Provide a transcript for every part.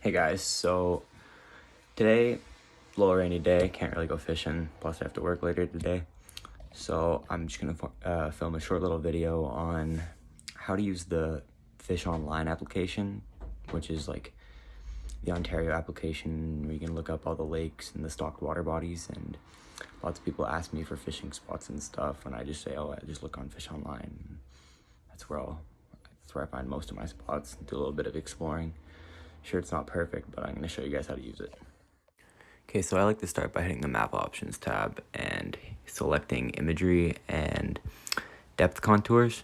Hey guys, so today, a little rainy day, can't really go fishing, plus I have to work later today. So I'm just gonna film a short little video on how to use the Fish Online application, which is like the Ontario application where you can look up all the lakes and the stocked water bodies. And lots of people ask me for fishing spots and stuff, and I just say, oh, I just look on Fish Online. That's where I find most of my spots, do a little bit of exploring. Sure, it's not perfect, but I'm going to show you guys how to use it. Okay, so I like to start by hitting the map options tab and selecting imagery and depth contours.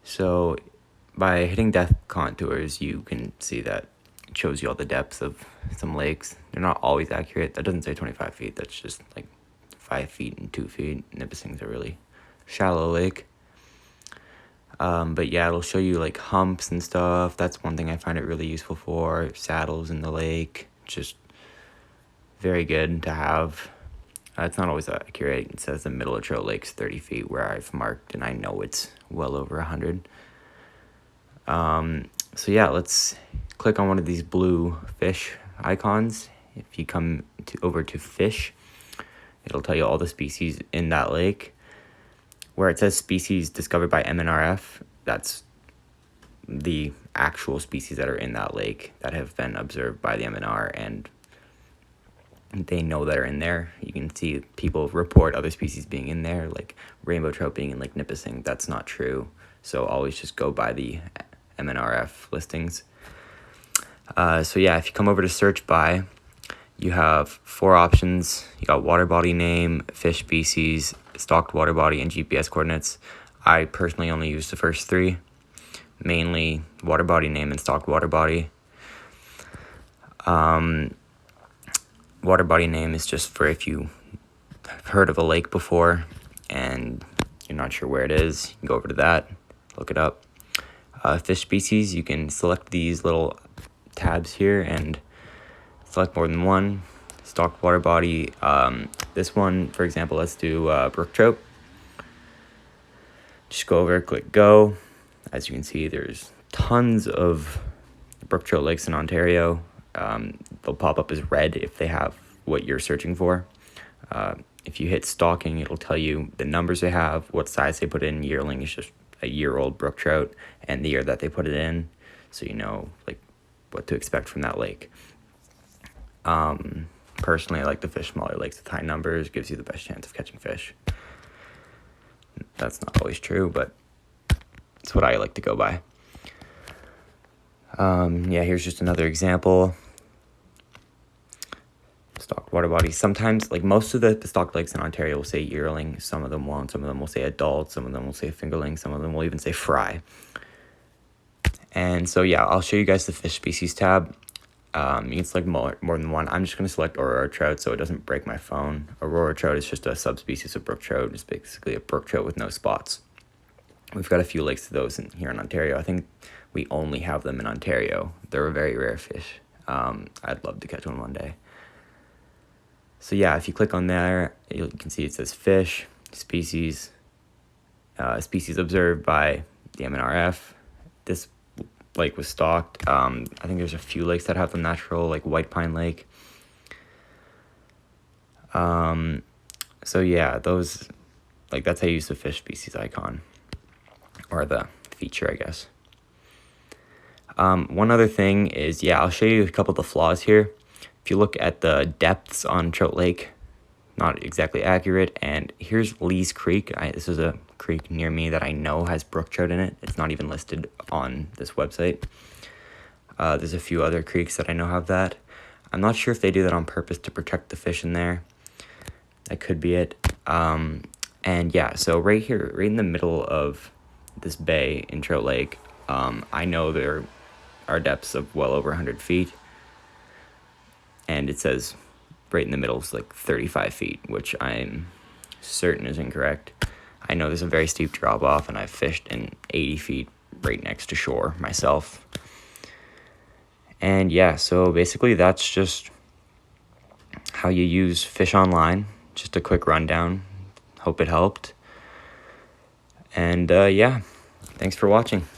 So by hitting depth contours, you can see that it shows you all the depths of some lakes. They're not always accurate. That doesn't say 25 feet. That's just like 5 feet and 2 feet. Nipissing's a really shallow lake. But yeah, it'll show you like humps and stuff. That's one thing I find it really useful for. Saddles in the lake, just very good to have. It's not always accurate. It says the middle of Trout Lake's 30 feet where I've marked, and I know it's well over 100. So yeah, let's click on one of these blue fish icons. If you come over to fish, it'll tell you all the species in that lake. Where it says species discovered by MNRF, that's the actual species that are in that lake that have been observed by the MNR, and they know that are in there. You can see people report other species being in there, like rainbow trout being in Lake Nipissing. That's not true. So always just go by the MNRF listings. So yeah, if you come over to search by, you have 4 options. You got water body name, fish species, stocked water body, and GPS coordinates. I personally only use the first 3, mainly water body name and stocked water body. Water body name is just for if you have heard of a lake before and you're not sure where it is, you can go over to that, look it up. Fish species, you can select these little tabs here and select more than one. Stocked water body, this one, for example, let's do brook trout. Just go over, click go. As you can see, there's tons of brook trout lakes in Ontario. They'll pop up as red if they have what you're searching for. If you hit stocking, it'll tell you the numbers they have, what size they put in. Yearling is just a year-old brook trout, and the year that they put it in, so you know like what to expect from that lake. Personally, I like to fish smaller lakes with high numbers. Gives you the best chance of catching fish. That's not always true, but it's what I like to go by. Yeah, here's just another example. Stocked water bodies. Sometimes, like most of the stocked lakes in Ontario will say yearling. Some of them won't. Some of them will say adult. Some of them will say fingerling. Some of them will even say fry. And so yeah, I'll show you guys the fish species tab. You can select more than one. I'm just going to select Aurora Trout so it doesn't break my phone. Aurora Trout is just a subspecies of brook trout. It's basically a brook trout with no spots. We've got a few lakes of those here in Ontario. I think we only have them in Ontario. They're a very rare fish. I'd love to catch one day. So yeah, if you click on there, you can see it says fish, species, species observed by the MNRF. This lake was stocked. I think there's a few lakes that have them natural, like White Pine Lake. So yeah, those, like that's how you use the fish species icon, or the feature, I guess. One other thing is, yeah, I'll show you a couple of the flaws here. If you look at the depths on Trout Lake, not exactly accurate. And here's Lee's Creek. This is a creek near me that I know has brook trout in it. It's not even listed on this website. There's a few other creeks that I know have that. I'm not sure if they do that on purpose to protect the fish in there. That could be it. And yeah, so right here, right in the middle of this bay in Trout Lake, I know there are depths of well over 100 feet. And it says right in the middle is like 35 feet, which I'm certain is incorrect. I know there's a very steep drop off, and I've fished in 80 feet right next to shore myself. And yeah, so basically that's just how you use Fish Online. Just a quick rundown. Hope it helped. And yeah, thanks for watching.